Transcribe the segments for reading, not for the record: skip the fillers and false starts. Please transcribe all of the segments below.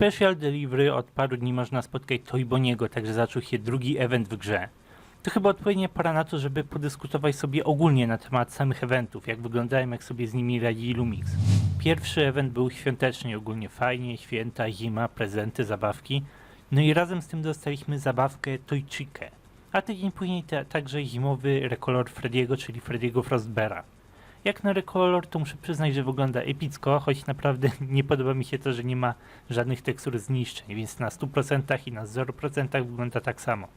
Special Delivery od paru dni można spotkać Toyboniego, także zaczął się drugi event w grze. To chyba odpowiednia pora na to, żeby podyskutować sobie ogólnie na temat samych eventów, jak wyglądają, jak sobie z nimi radzi Lumix. Pierwszy event był świąteczny, ogólnie fajnie, święta, zima, prezenty, zabawki. No i razem z tym dostaliśmy zabawkę Toychikę. A tydzień później także zimowy rekolor Freddy'ego, czyli Freddy'ego Frostbeara. Jak na rekolor, to muszę przyznać, że wygląda epicko, choć naprawdę nie podoba mi się to, że nie ma żadnych tekstur zniszczeń, więc na 100% i na 0% wygląda tak samo.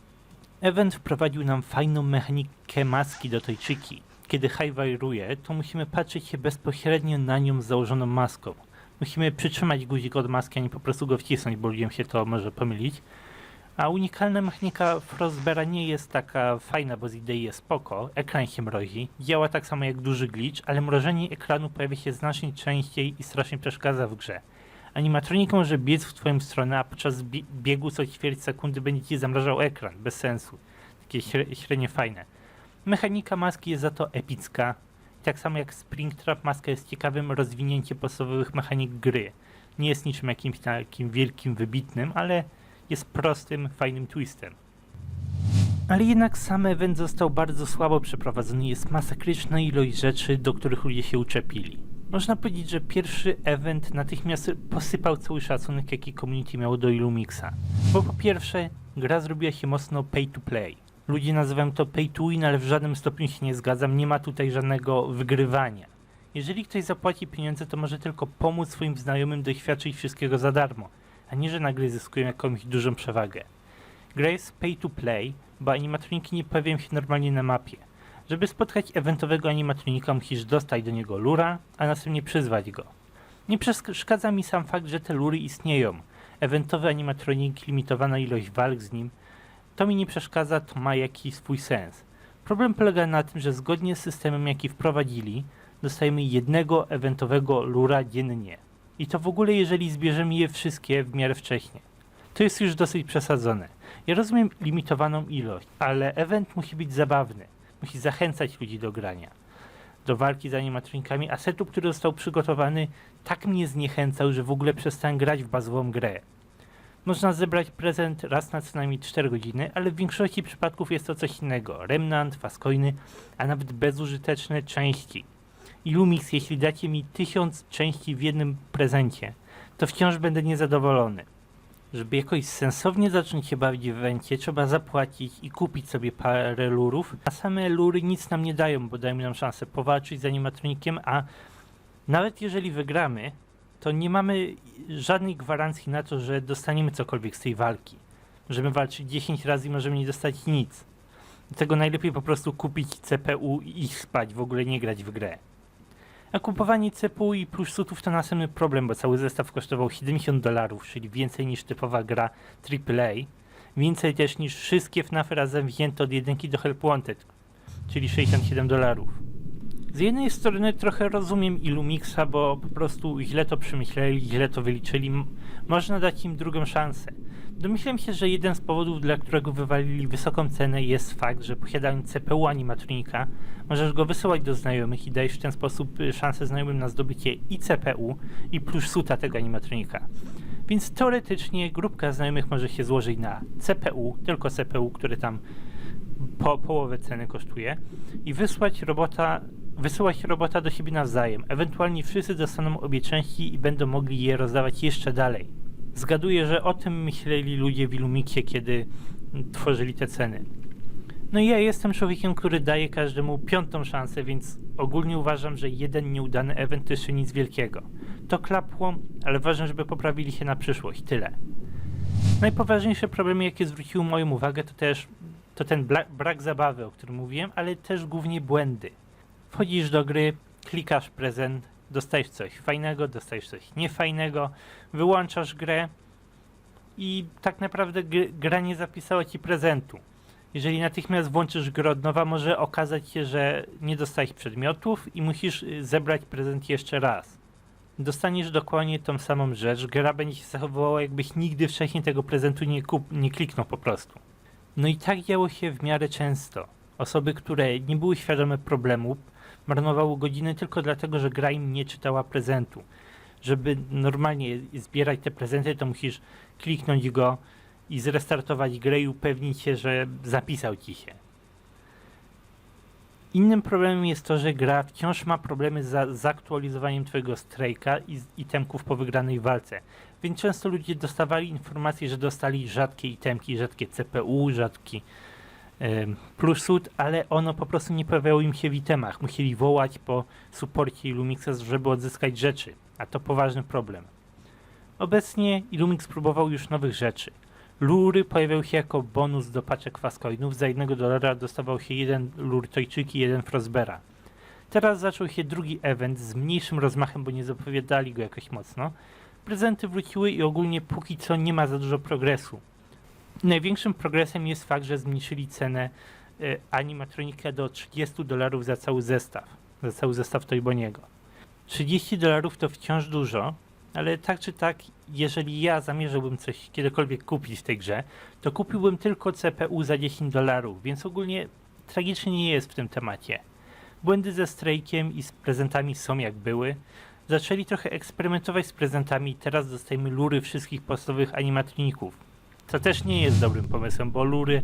Event wprowadził nam fajną mechanikę maski do Toychiki. Kiedy hajwajruje, to musimy patrzeć się bezpośrednio na nią z założoną maską. Musimy przytrzymać guzik od maski, a nie po prostu go wcisnąć, bo ludziom się to może pomylić. A unikalna mechanika Frostbeara nie jest taka fajna, bo z idei jest spoko, ekran się mrozi, działa tak samo jak duży glitch, ale mrożenie ekranu pojawia się znacznie częściej i strasznie przeszkadza w grze. Animatronika może biec w twoją stronę, a podczas biegu co ćwierć sekundy będzie ci zamrażał ekran, bez sensu. Takie średnio fajne. Mechanika maski jest za to epicka. Tak samo jak Springtrap, maska jest ciekawym rozwinięciem podstawowych mechanik gry. Nie jest niczym jakimś takim wielkim, wybitnym, ale jest prostym, fajnym twistem. Ale jednak sam event został bardzo słabo przeprowadzony, jest masakryczna ilość rzeczy, do których ludzie się uczepili. Można powiedzieć, że pierwszy event natychmiast posypał cały szacunek, jaki community miało do Lumixa. Bo po pierwsze, gra zrobiła się mocno pay to play. Ludzie nazywają to pay to win, ale w żadnym stopniu się nie zgadzam, nie ma tutaj żadnego wygrywania. Jeżeli ktoś zapłaci pieniądze, to może tylko pomóc swoim znajomym doświadczyć wszystkiego za darmo, a nie, że nagle zyskują jakąś dużą przewagę. Gra jest pay to play, bo animatroniki nie pojawiają się normalnie na mapie. Żeby spotkać eventowego animatronika, musisz dostać do niego lura, a następnie przyzwać go. Nie przeszkadza mi sam fakt, że te lury istnieją. Eventowy animatronik, limitowana ilość walk z nim, to mi nie przeszkadza, to ma jakiś swój sens. Problem polega na tym, że zgodnie z systemem, jaki wprowadzili, dostajemy jednego eventowego lura dziennie. I to w ogóle, jeżeli zbierzemy je wszystkie w miarę wcześnie. To jest już dosyć przesadzone. Ja rozumiem limitowaną ilość, ale event musi być zabawny. Musi zachęcać ludzi do grania, do walki z animatronikami, a setup, który został przygotowany, tak mnie zniechęcał, że w ogóle przestałem grać w bazową grę. Można zebrać prezent raz na co najmniej 4 godziny, ale w większości przypadków jest to coś innego. Remnant, Fastcoiny, a nawet bezużyteczne części. I Lumix, jeśli dacie mi 1000 części w jednym prezencie, to wciąż będę niezadowolony. Żeby jakoś sensownie zacząć się bawić w evencie, trzeba zapłacić i kupić sobie parę lurów, a same lury nic nam nie dają, bo dają nam szansę powalczyć z animatronikiem, a nawet jeżeli wygramy, to nie mamy żadnej gwarancji na to, że dostaniemy cokolwiek z tej walki. Możemy walczyć 10 razy i możemy nie dostać nic. Dlatego najlepiej po prostu kupić CPU i spać, w ogóle nie grać w grę. A kupowanie CPU i plusutów to następny problem, bo cały zestaw kosztował $70, czyli więcej niż typowa gra AAA. Więcej też niż wszystkie FNAFy razem wzięte od jedynki do Help Wanted, czyli $67. Z jednej strony trochę rozumiem Lumixa, bo po prostu źle to przemyśleli, źle to wyliczyli. Można dać im drugą szansę. Domyślam się, że jeden z powodów, dla którego wywalili wysoką cenę, jest fakt, że posiadając CPU animatronika, możesz go wysyłać do znajomych i dajesz w ten sposób szansę znajomym na zdobycie i CPU, i plussuta tego animatronika. Więc teoretycznie grupka znajomych może się złożyć na CPU, tylko CPU, który tam połowę ceny kosztuje, i wysyłać robota do siebie nawzajem. Ewentualnie wszyscy dostaną obie części i będą mogli je rozdawać jeszcze dalej. Zgaduję, że o tym myśleli ludzie w Lumixie, kiedy tworzyli te ceny. No i ja jestem człowiekiem, który daje każdemu 5. szansę, więc ogólnie uważam, że jeden nieudany event to jeszcze nic wielkiego. To klapło, ale ważne, żeby poprawili się na przyszłość. Tyle. Najpoważniejsze problemy, jakie zwróciły moją uwagę, to ten brak zabawy, o którym mówiłem, ale też głównie błędy. Wchodzisz do gry, klikasz prezent, dostajesz coś fajnego, dostajesz coś niefajnego, wyłączasz grę i tak naprawdę gra nie zapisała ci prezentu. Jeżeli natychmiast włączysz grę od nowa, może okazać się, że nie dostajesz przedmiotów i musisz zebrać prezent jeszcze raz. Dostaniesz dokładnie tą samą rzecz, gra będzie się zachowywała, jakbyś nigdy wcześniej tego prezentu nie kliknął po prostu. No i tak działo się w miarę często. Osoby, które nie były świadome problemu, marnowały godziny tylko dlatego, że gra im nie czytała prezentu. żeby normalnie zbierać te prezenty, to musisz kliknąć go i zrestartować grę i upewnić się, że zapisał ci się. Innym problemem jest to, że gra wciąż ma problemy z zaktualizowaniem twojego strajka i itemków po wygranej walce. Więc często ludzie dostawali informację, że dostali rzadkie itemki, rzadkie CPU, rzadki plusut, ale ono po prostu nie pojawiało im się w itemach. Musieli wołać po supporcie Illumixa, żeby odzyskać rzeczy, a to poważny problem. Obecnie Illumix próbował już nowych rzeczy. Lury pojawiały się jako bonus do paczek Fastcoinów. Za $1 dostawał się jeden lur Tojczyki i jeden Frostbeara. Teraz zaczął się drugi event z mniejszym rozmachem, bo nie zapowiadali go jakoś mocno. Prezenty wróciły i ogólnie póki co nie ma za dużo progresu. Największym progresem jest fakt, że zmniejszyli cenę animatronika do $30 za cały zestaw Toyboniego. $30 to wciąż dużo, ale tak czy tak, jeżeli ja zamierzałbym coś kiedykolwiek kupić w tej grze, to kupiłbym tylko CPU za $10, więc ogólnie tragicznie nie jest w tym temacie. Błędy ze strajkiem i z prezentami są jak były. Zaczęli trochę eksperymentować z prezentami i teraz dostajemy lury wszystkich podstawowych animatroników. To też nie jest dobrym pomysłem, bo lury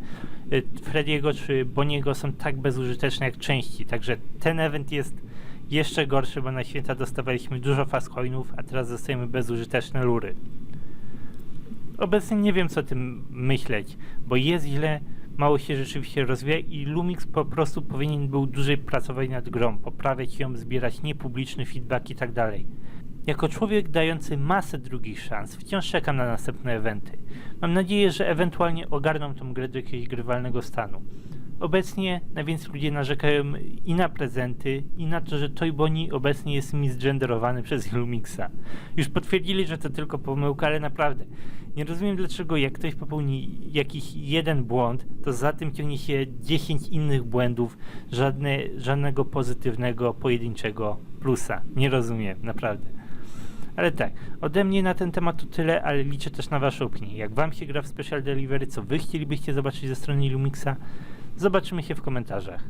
Frediego czy Boniego są tak bezużyteczne jak części, także ten event jest jeszcze gorszy, bo na święta dostawaliśmy dużo fastcoinów, a teraz dostajemy bezużyteczne lury. Obecnie nie wiem, co o tym myśleć, bo jest źle, mało się rzeczywiście rozwija i Illumix po prostu powinien był dłużej pracować nad grą, poprawiać ją, zbierać niepubliczny feedback i tak dalej. Jako człowiek dający masę drugich szans, wciąż czekam na następne eventy. Mam nadzieję, że ewentualnie ogarną tą grę do jakiegoś grywalnego stanu. Obecnie najwięcej ludzie narzekają i na prezenty, i na to, że Toyboni obecnie jest misgenderowany przez Illumixa. Już potwierdzili, że to tylko pomyłka, ale naprawdę nie rozumiem, dlaczego jak ktoś popełni jakiś jeden błąd, to za tym ciągnie się 10 innych błędów, żadnego pozytywnego, pojedynczego plusa. Nie rozumiem, naprawdę. Ale tak, ode mnie na ten temat to tyle, ale liczę też na wasze opinie. Jak wam się gra w Special Delivery, co wy chcielibyście zobaczyć ze strony Illumixa? Zobaczymy się w komentarzach.